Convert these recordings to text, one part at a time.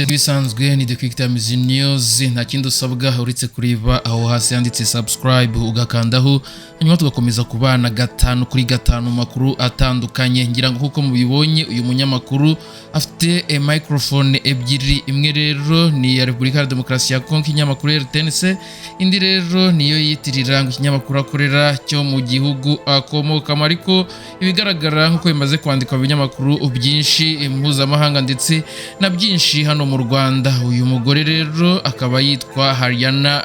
bisanzwe ni the QuickTimes news, nta kindi usabwa uretse kureba aho hasi handitse subscribe ugakandaho, hanyuma tugakomeza kubana 5 kuri 5 makuru atandukanye. Ngira ngo kuko mubibonye uyu munyamakuru afite microphone ebyiri, imwe rero ni ya Repubulika ya Demokarasi ya Kongo, inyamakuru RTNC, indi rero niyo yitirira ngo ikinyamakuru akorera cyo mu gihugu akomokamo. Ariko ibigaragara nkuko bimaze kwandikwa mu binyamakuru byinshi mpuzamahanga ndetse na byinshi hano mu Rwanda, uyu mugore rero akaba yitwa Haryana.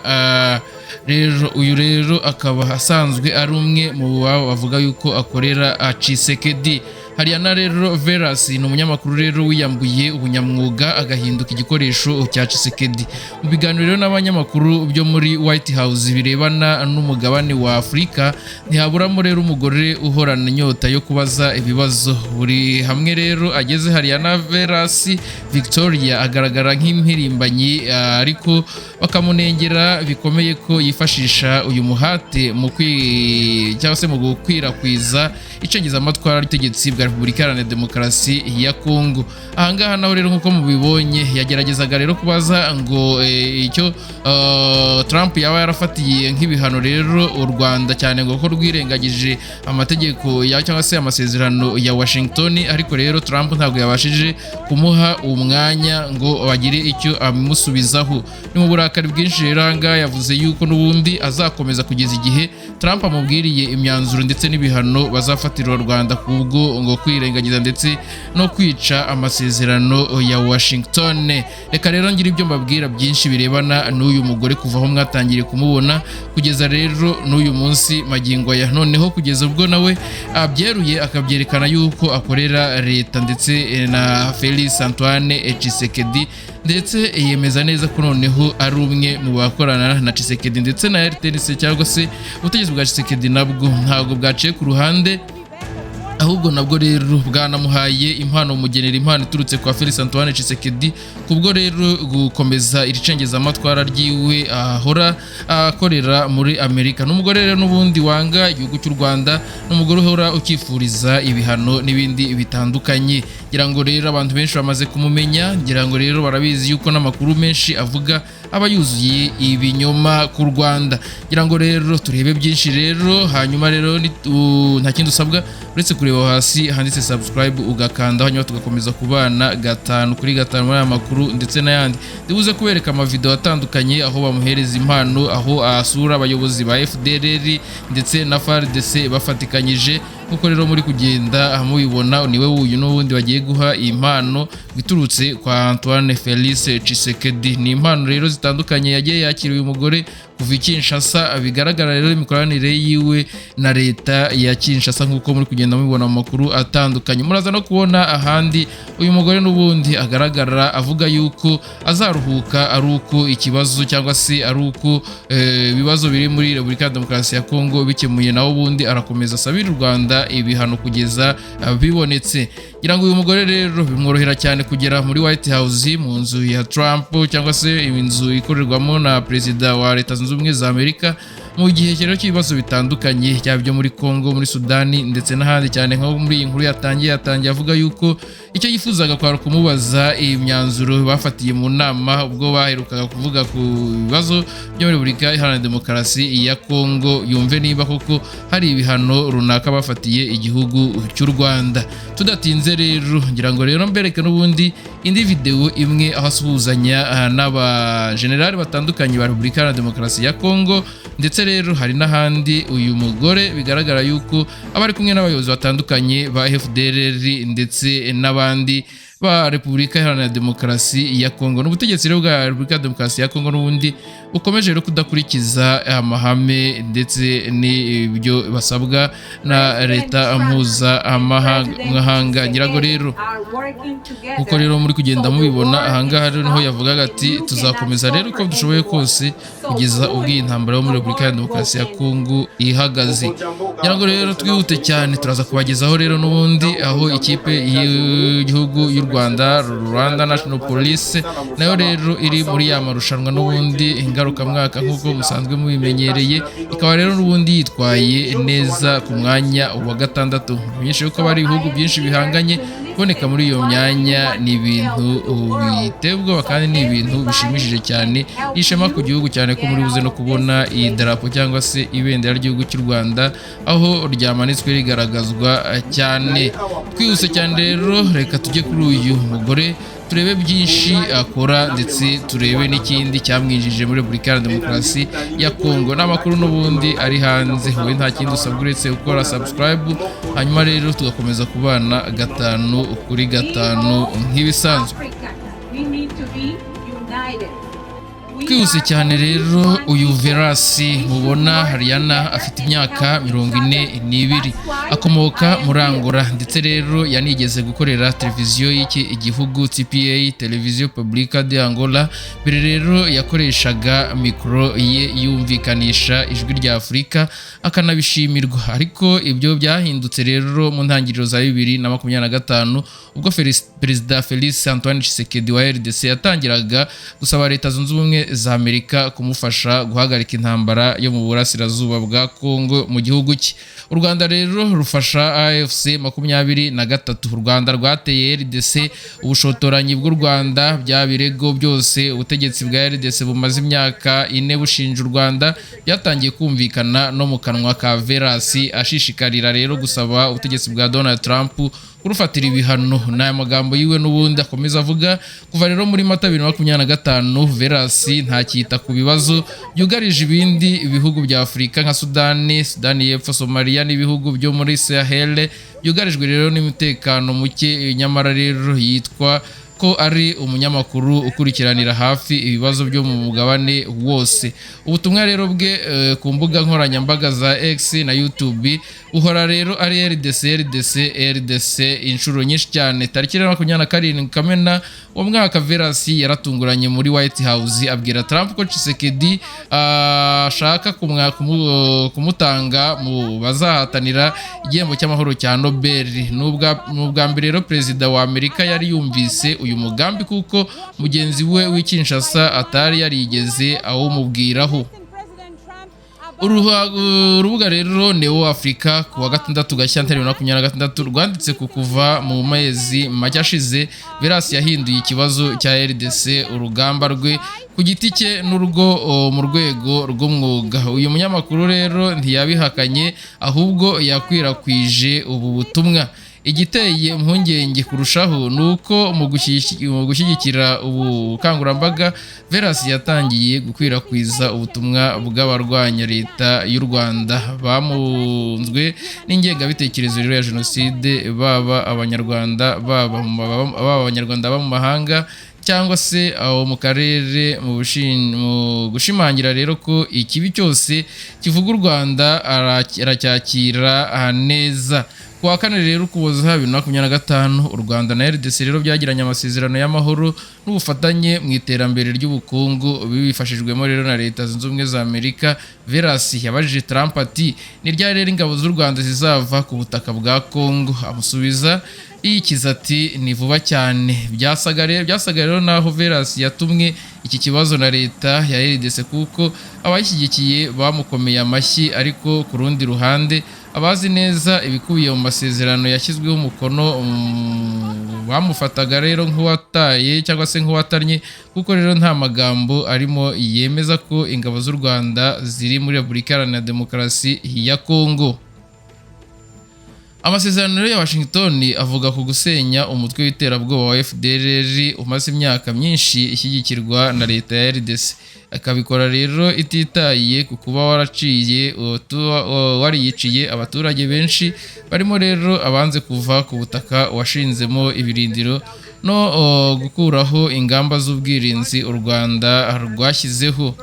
Uyu rero akaba asanzwe ari umwe mu bavuga yuko akorera Tshisekedi. Haryana rero Veras ni umunyamakuru rero wiyambuye ubunyamwuga agahinduka igikoresho cya Tshisekedi. Mu biganiro rero n'abanyamakuru byo muri White House birebana n'umugabane wa Afrika, ntihaburamo rero umugore uhorana inyota yo kubaza ibibazo. Buri hamwe rero ageze Haryana Veras Victoria agaragara nk'impirimbanyi, ariko bakamunengera bikomeye ko yifashisha uyu muhate mu gukwirakwiza icengezamatwara ry'ubutegetsi bwa Repubulika ya Demokarasi ya Kongo. Ahangaha naho rero nkuko mubibonye yageragezaga rero kubaza ngo icyo Trump yaba yarafatiye nk'ibihano rero u Rwanda, cyane ngo ko rwirengagije amategeko ya cyangwa se amasezerano ya Washington. Ariko rero Trump ntabwo yabashije kumuha umwanya ngo bagire icyo amusubizaho. Ni mu burakari bwinshi rero ahangaha yavuze yuko n'ubundi azakomeza kugeza igihe Trump amubwiriye imyanzuro ndetse n'ibihano bazafatira u Rwanda kubwo ngo kwirengagiza ndetse no kwica amasezerano ya Washington. Reka rero ngira ibyo mbabwira byinshi birebana n'uyu mugore kuva aho mwatangiriye kumubona kugeza rero n'uyu munsi magingo ya noneho, kugeza ubwo nawe abyeruye akabyerekana yuko akorera leta ndetse na Felix Antoine Tshisekedi, ndetse yemeza neza ko noneho ari umwe mu bakorana na Tshisekedi ndetse na RTNC cyangwa se ubutegetsi bwa Tshisekedi nabwo ntabwo bwaciye ku ruhande, ahubwo nabwo rero bwanamuhaye impano, umugenera impano iturutse kwa Felix Antoine Tshisekedi kubwo rero gukomeza iricengezamatwara ryiwe ahora akorera muri Amerika. N'umugore rero n'ubundi wanga igihugu cy'u Rwanda, n'umugore uhora ukifuriza ibihano n'ibindi bitandukanye. Ngira ngo rero abantu benshi bamaze kumumenya, ngira ngo rero barabizi yuko n'amakuru menshi avuga aba yuzuye ibinyoma ku Rwanda. Ngira ngo rero turebe byinshi rero, hanyuma rero nta kindi usabwa uretse kureba hasi handitse subscribe ugakanda, hanyuma tugakomeza kubana 5 kuri 5 muri aya makuru ndetse n'ayandi. Ndibuze kubereka amavideo atandukanye aho bamuhereza impano, aho asura abayobozi ba FDLR ndetse na FARDC bafatikanyije. Kuko rero muri kugenda mubibona niwe wuyu n'ubundi bagiye guha impano biturutse kwa Antoine Felix Tshisekedi. Ni impano rero zitandukanye yagiye yakira uyu mugore kuva Kinshasa. Bigaragara rero imikoranire yiwe na leta ya Kinshasa nkuko muri kugenda mubibona mu makuru atandukanye. Muraza no kubona ahandi uyu mugore n'ubundi agaragara avuga yuko azaruhuka ari uko ikibazo cyangwa se ari uko ibibazo biri muri Repubulika ya Demokarasi ya Kongo bikemuye, naho ubundi arakomeza asabira u Rwanda ibihano kugeza bibonetse. Ngira ngo uyu mugore rero bimworohera cyane kugera muri White House, mu nzu ya Trump cyangwa se inzu ikorerwamo na perezida wa Leta Zunze Ubumwe za Amerika, mu gihe rero cy'ibibazo bitandukanye cyaba byo muri Kongo, muri Sudani ndetse n'ahandi, cyane nko muri iyi nkuru yatangiye avuga yuko icyo yifuzaga kwara kumubaza imyanzuro bafatiye mu nama ubwo baherukaga kuvuga ku bibazo byo muri Repubulika Iharanira Demokarasi ya Kongo, yumve niba koko hari ibihano runaka bafatiye igihugu cy'u Rwanda. Tudatinze rero ngira ngo rero mbereke n'ubundi indi video imwe aho asuhuzanya n'aba generali batandukanye ba Repubulika Iharanira Demokarasi ya Kongo, ndetse rero hari n'ahandi uyu mugore bigaragara yuko abari kumwe n'abayobozi batandukanye ba FDLR ndetse n'abandi ba Repubulika Iharanira Demokarasi ya Kongo. N'ubutegetsi rero bwa Repubulika ya Demokarasi ya Kongo n'ubundi ukomeje rero kudakurikiza amahame ndetse n'ibyo basabwa na leta mpuzamahanga. Ngira ngo rero uko rero muri kugenda mubibona ahangaha rero niho yavugaga ati tuzakomeza rero uko dushoboye kose kugeza ubwo iyi ntambara yo muri Repubulika ya Demokarasi ya Kongo ihagaze. Ngira ngo rero twihute cyane turaza kubagezaho rero n'ubundi aho ikipe y'igihugu y'u Rwanda, Rwanda National Police, nayo rero iri muri ya marushanwa n'ubundi ingarukamwaka nk'uko musanzwe mubimenyereye, ikaba rero n'ubundi yitwaye neza ku mwanya wa 6. Byinshi yuko bari ibihugu byinshi bihanganye kuboneka muri iyo myanya ni ibintu biteye ubwoba kandi ni ibintu bishimishije cyane, ishema ku gihugu cyane ko muri buze no kubona iyi darapo cyangwa se ibendera ry'igihugu cy'u Rwanda aho ryamanitswe rigaragazwa cyane. Twihuse cyane rero reka tujye kuri uyu mugore turebe byinshi akora ndetse turebe n'ikindi cyamwinjije muri Repubulika ya Demokarasi ya Congo. N'amakuru n'ubundi ari hanze, wowe nta kindi usabwa uretse gukora subscribe, hanyuma rero tugakomeza kubana 5 kuri 5 nk'ibisanzwe. Twihuse cyane rero uyu Verasi mubona Hariana afite imyaka 42, akomoka muri Angola ndetse rero yanigeze gukorera televiziyo y'iki igihugu TPA, Televiziyo Publica de Angola. Mbere rero yakoreshaga mikoro ye yumvikanisha ijwi rya Afurika akanabishimirwa, ariko ibyo byahindutse rero mu ntangiriro za 2025 ubwo Perezida Felix Antoine Tshisekedi wa RDC yatangiraga gusaba Leta Zunze Ubumwe za Amerika kumufasha guhagarika intambara yo mu burasirazuba bwa Congo mu gihugu cye. U Rwanda rero rufasha AFC 23. U Rwanda rwateye RDC, ubushotoranyi bw'u Rwanda bya birego byose ubutegetsi bwa RDC bumaze imyaka 4 bushinja u Rwanda byatangiye kumvikana no mu kanwa ka Verasi, ashishikarira rero gusaba ubutegetsi bwa Donald Trump kurufatira ibihano. N'aya magambo yiwe n'ubundi akomeza avuga kuva rero muri Mata 2025. Verasi ntakita ku bibazo byugarije ibindi bihugu bya Afurika nka Sudani y'Epfo, Somalia n'ibihugu byo muri Sahel byugarijwe rero n'umutekano muke, nyamara rero yitwa ko ari umunyamakuru ukurikiranira hafi ibibazo byo mu mugabane wose. Ubutumwa rero bwe ku mbuga nkoranyambaga za X na YouTube uhora rero ari RDC inshuro nyinshi cyane. Tariki 27 Kamena uwo mwaka Verasi yaratunguranye muri White House abwira Trump ko Tshisekedi ashaka kumutanga mu bazahatanira igihembo cy'amahoro cya Nobel. N'ubwa mbere rero Perezida wa Amerika yari yumvise uyu mugambi kuko mugenzi we w'Kinshasa atari yarigeze awumubwiraho. Urubuga rero Neo Africa ku wa 6 Gashyantare 2026 rwanditse ku kuva mu mezi make ashize Verasi yahinduye ikibazo cya RDC urugamba rwe ku giti cye n'urwo mu rwego rw'umwuga. Uyu munyamakuru rero ntiyabihakanye ahubwo yakwirakwije ubu butumwa. Igiteye impungenge kurushaho nuko mu gushyigikira ubukangurambaga Verasi yatangiye gukwirakwiza ubutumwa bw'abarwanya Leta y'u Rwanda bamunzwe n'ingengabitekerezo rero ya jenoside, baba abanyarwanda baba abanyarwanda ba mu mahanga cyangwa se aho mu karere, mu gushimangira rero ko ikibi cyose kivuga u Rwanda aracyakira neza. Kuwa 4 rero Ukuboza 2025 u Rwanda na RDC rero byagiranye amasezerano y'amahoro n'ubufatanye mu iterambere ry'ubukungu bibifashijwemo rero na Leta Zunze Ubumwe za Amerika. Verasi yabajije Trump ati ni ryari rero ingabo z'u Rwanda zizava ku butaka bwa Congo? Amusubiza ikiza ati ni vuba cyane. Byasaga rero naho Verasi yatumwe iki kibazo na Leta ya RDC kuko abayishyigikiye bamukomeye amashyi, ariko ku rundi ruhande abazi neza ibikubiye mu masezerano yashyizweho umukono bamufataga rero nk'uwataye cyangwa se nk'uwatarnye, kuko rero nta magambo arimo yemeza ko ingabo z'u Rwanda ziri muri Repubulika ya Demokarasi ya Congo. Amasezerano ya Washington avuga ku gusenya umutwe w'iterabwoba wa FDLR umaze imyaka myinshi ishyigikirwa na Leta ya RDC. Akabikora rero ititaye ku kuba wariyiciye abaturage benshi, barimo rero abanze kuva ku butaka washinzemo ibirindiro no gukuraho ingamba z'ubwirinzi u Rwanda rwashyizeho.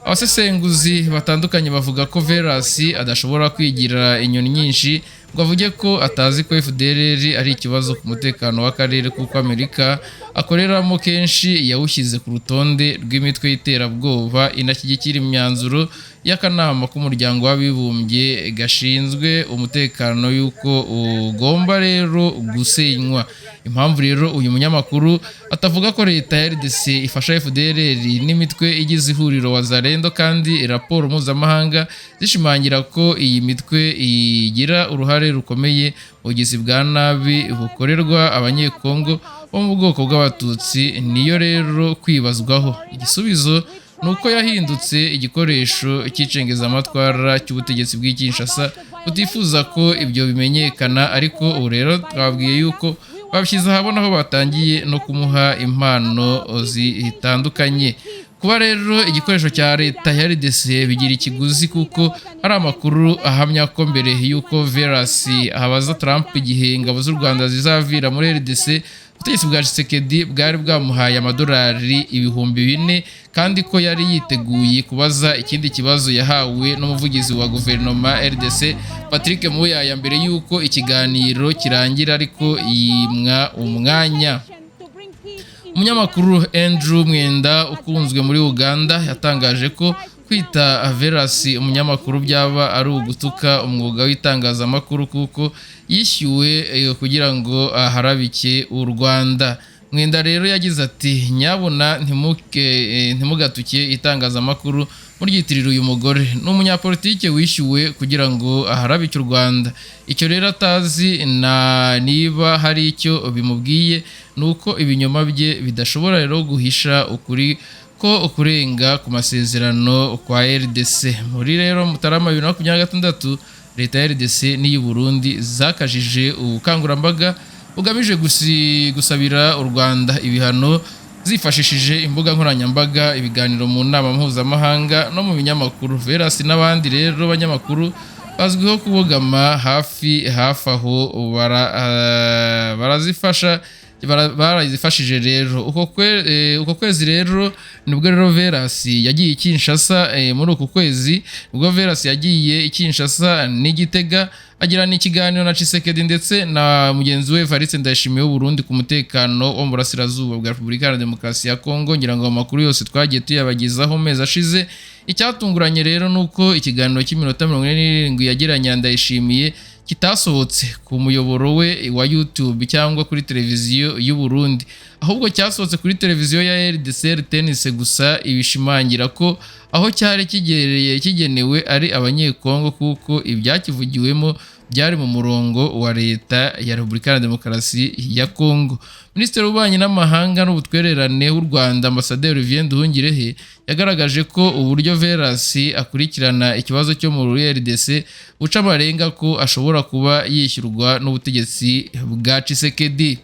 Abasesenguzi batandukanye bavuga ko Verasi adashobora kwigira inyoni nyinshi ngo avuge ko atazi ko FDLR ari ikibazo ku mutekano w'akarere, kuko Amerika akoreramo kenshi yawushyize ku rutonde rw'imitwe y'iterabwoba inashyigikira imyanzuro y'akanama k'umuryango w'abibumbye gashinzwe umutekano yuko ugomba rero gusenywa. Impamvu rero uyu munyamakuru atavuga ko leta ya RDC ifasha FDLR n'imitwe igize ihuriro wazarendo kandi raporo mpuzamahanga zishimangira ko iyi mitwe igira uruhare rukomeye ubugizi bwa nabi bukorerwa abanyekongo bo mu bwoko bw'abatutsi, niyo rero kwibazwaho. Igisubizo nuko yahindutse igikoresho cy'icengezamatwara cy'ubutegetsi bw'Kinshasa utifuza ko ibyo bimenyekana, ariko ubu rero twabwiye yuko babishyize ahabona aho batangiye no kumuha impano zitandukanye. Kuba rero igikoresho cya leta ya RDC bigira ikiguzi kuko hari amakuru ahamya ko mbere yuko Veras abaza Trump igihe ingabo z'u Rwanda zizavira muri RDC, ubutegetsi bwa Tshisekedi bwari bwamuhaye amadolari 4,000 kandi ko yari yiteguye kubaza ikindi kibazo yahawe n'umuvugizi wa guverinoma RDC Patrick Muyaya mbere yuko ikiganiro kirangira, ariko yimwa umwanya. Umunyamakuru Andrew Mwenda ukunzwe muri Uganda yatangaje ko kwita Veras umunyamakuru byaba ari ugutuka umwuga w'itangazamakuru kuko yishyuwe kugira ngo aharabike u Rwanda. Mwenda rero yagize ati nyabona ntimugatuke itangazamakuru muryitirira uyu mugore, n'umunyapolitike wishyuwe kugira ngo aharabike u Rwanda. Icyo rero atazi niba hari icyo bimubwiye nuko ibinyoma bye bidashobora rero guhisha ukuri ko kurenga ku masezerano kwa RDC. Muri rero Mutarama 2026 leta ya RDC n'iy'u Burundi zakajije ubukangurambaga bugamije gusabira u Rwanda ibihano zifashishije imbuga nkoranyambaga, ibiganiro mu nama mpuzamahanga no mu binyamakuru. Veras n'abandi rero banyamakuru bazwiho kubogama hafi aho barazifashije rero. Uko kwezi rero nibwo rero Veras yagiye Kinshasa. Muri uku kwezi nibwo Veras yagiye Kinshasa n'Igitega agirana ikiganiro na Tshisekedi ndetse na mugenzi we Evariste Ndayishimiye w'u Burundi ku mutekano wo mu burasirazuba bwa Repubulika Iharanira Demokarasi ya Congo. Ngira ngo amakuru yose twagiye tuyabagezaho mezi ashize. Icyatunguranye rero nuko ikiganiro cy'iminota 47 yagiranye na Ndayishimiye kitasohotse ku muyoboro we wa YouTube cyangwa kuri televiziyo y'u Burundi, ahubwo cyasohotse kuri televiziyo ya RDC tennis gusa. Ibishimangira ko aho cyari kigenewe ari abanyekongo kuko ibyakivugiwemo byari mu murongo wa leta ya Repubulika Iharanira Demokarasi ya Congo. Minisitiri w'Ububanyi n'Amahanga n'Ubutwererane w'u Rwanda Ambasaderi Olivier Nduhungirehe yagaragaje ko uburyo Veras akurikirana ikibazo cyo mu RDC buca amarenga ko ashobora kuba yishyurwa n'ubutegetsi bwa Tshisekedi.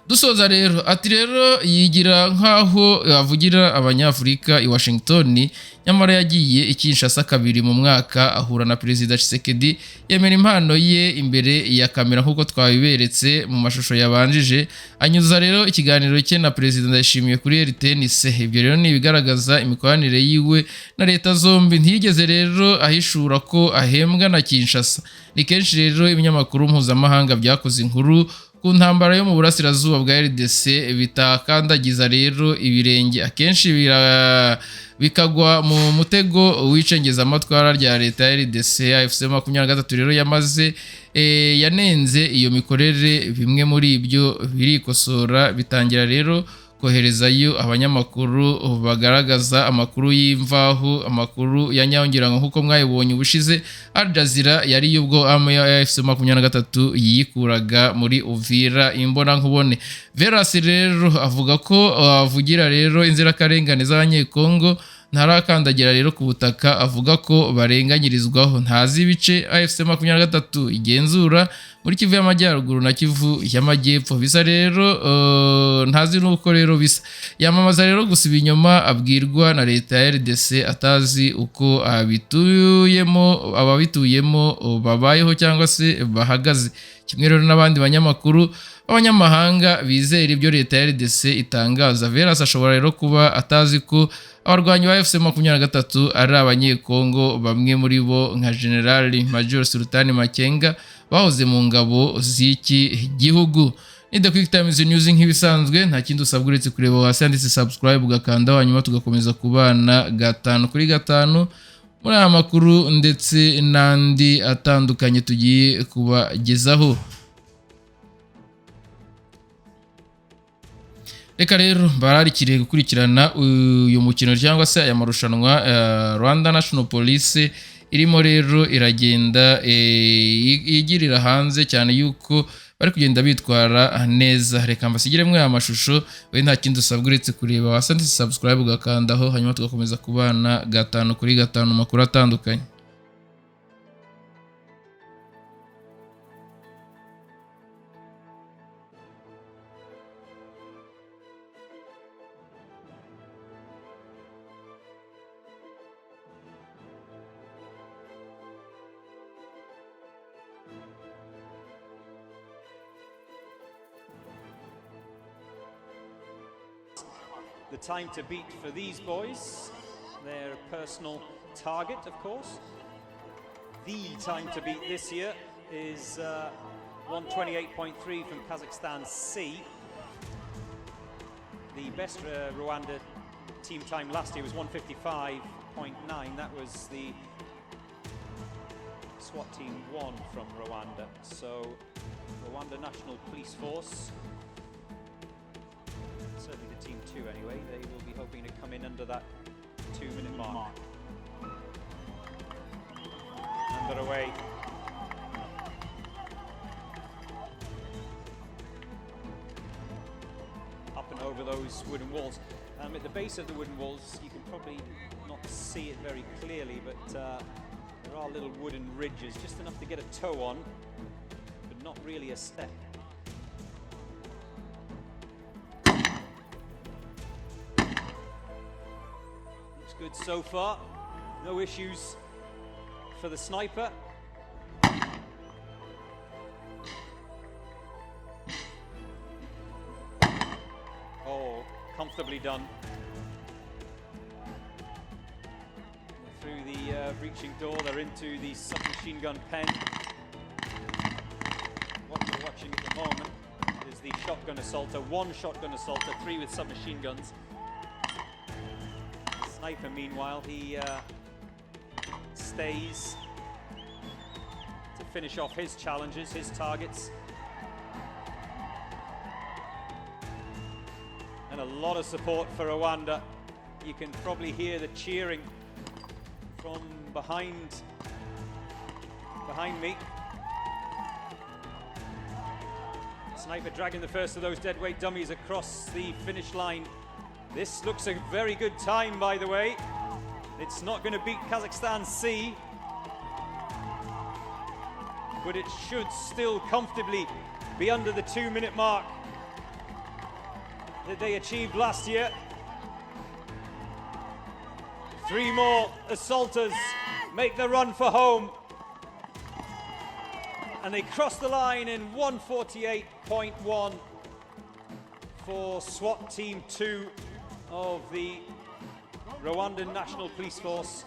Dusoza rero ati rero yigira nkaho avugira abanyafurika i Washington, nyamara yagiye i Kinshasa kabiri mu mwaka ahura na Perezida Tshisekedi yemera impano ye imbere ya kamera nk'uko twabiberetse mu mashusho yabanjije. Anyuza rero ikiganiro cye na Perezida Ndayishimiye kuri RTNC. Ibyo rero ni ibigaragaza imikoranire yiwe na leta zombi. Ntiyigeze rero ahishura ko ahembwa na Kinshasa. Ni kenshi rero ibinyamakuru mpuzamahanga byakoze inkuru ku ntambara yo mu burasirazuba bwa RDC bitakandagiza rero ibirenge, akenshi bikagwa mu mutego w'icengezamatwara rya leta ya RDC. AFC 23 rero yanenze iyo mikorere, bimwe muri ibyo birikosora bitangira rero koherezayo abanyamakuru bagaragaza amakuru y'imvaho, amakuru ya nyawongerango nk'uko mwayibonye ubushize. Al Jazeera yari y'ubwo AFC 23 yikuraga muri Uvira imbona nkubone. Veras rero avuga ko avugira rero inzirakarengane z'abanyekongo, ntarakandagira rero ku butaka, avuga ko barenganyirizwaho. Ntazi ibice AFC 23 igenzura muri Kivu y'Amajyaruguru na Kivu y'Amajyepfo. Bisa rero ntazi nuko rero bisa. Yamamaza rero gusa ibinyoma abwirwa na leta ya RDC, atazi uko ababituyemo babayeho cyangwa se bahagaze. Kimwe rero n'abandi banyamakuru b'abanyamahanga bizera ibyo leta ya RDC itangaza. Veras ashobora rero kuba atazi ko abarwanyi ba AFC 23 ari abanyekongo, bamwe muri bo nka General Major Sultani Makenga bahoze mu ngabo z'iki gihugu. Ni The QuickTimes News nk'ibisanzwe, nta kindi usabwa uretse kureba hasi handitse subscribe ugakanda, hanyuma tugakomeza kubana 5 kuri 5 muri aya makuru ndetse n'andi atandukanye tugiye kubagezaho. Reka rero bararikiriye gukurikirana uyu mukino cyangwa se aya marushanwa Rwanda National Police irimo rero iragenda igirira hanze cyane yuko bari kugenda bitwara neza. Reka mbasigire mwe amashusho, we nta kindi usabwa uretse kureba wasandi subscribe ugakandaho, hanyuma tugakomeza kubana 5 kuri 5 makuru atandukanye. The time to beat for these boys, their personal target, of course. The time to beat this year is 128.3 from Kazakhstan C. The best Rwanda team time last year was 155.9. That was the SWAT team 1 from Rwanda. So Rwanda National Police Force, certainly the team 2 anyway, they will be hoping to come in under that 2-minute mark. Underway. Up and over those wooden walls. At the base of the wooden walls, you can probably not see it very clearly, but there are little wooden ridges, just enough to get a toe on, but not really a step. Good so far, no issues for the sniper. Oh, comfortably done. Through the breaching door, they're into the submachine gun pen. What we're watching at the moment is the shotgun assaulter, 1 shotgun assaulter, 3 with submachine guns. Sniper, meanwhile, he stays to finish off his challenges, his targets. And a lot of support for Rwanda. You can probably hear the cheering from behind me. Sniper dragging the first of those deadweight dummies across the finish line. This looks a very good time, by the way. It's not going to beat Kazakhstan C, but it should still comfortably be under the 2-minute mark that they achieved last year. 3 more assaulters make the run for home, and they cross the line in 148.1 for SWAT Team 2 of the Rwandan National Police Force.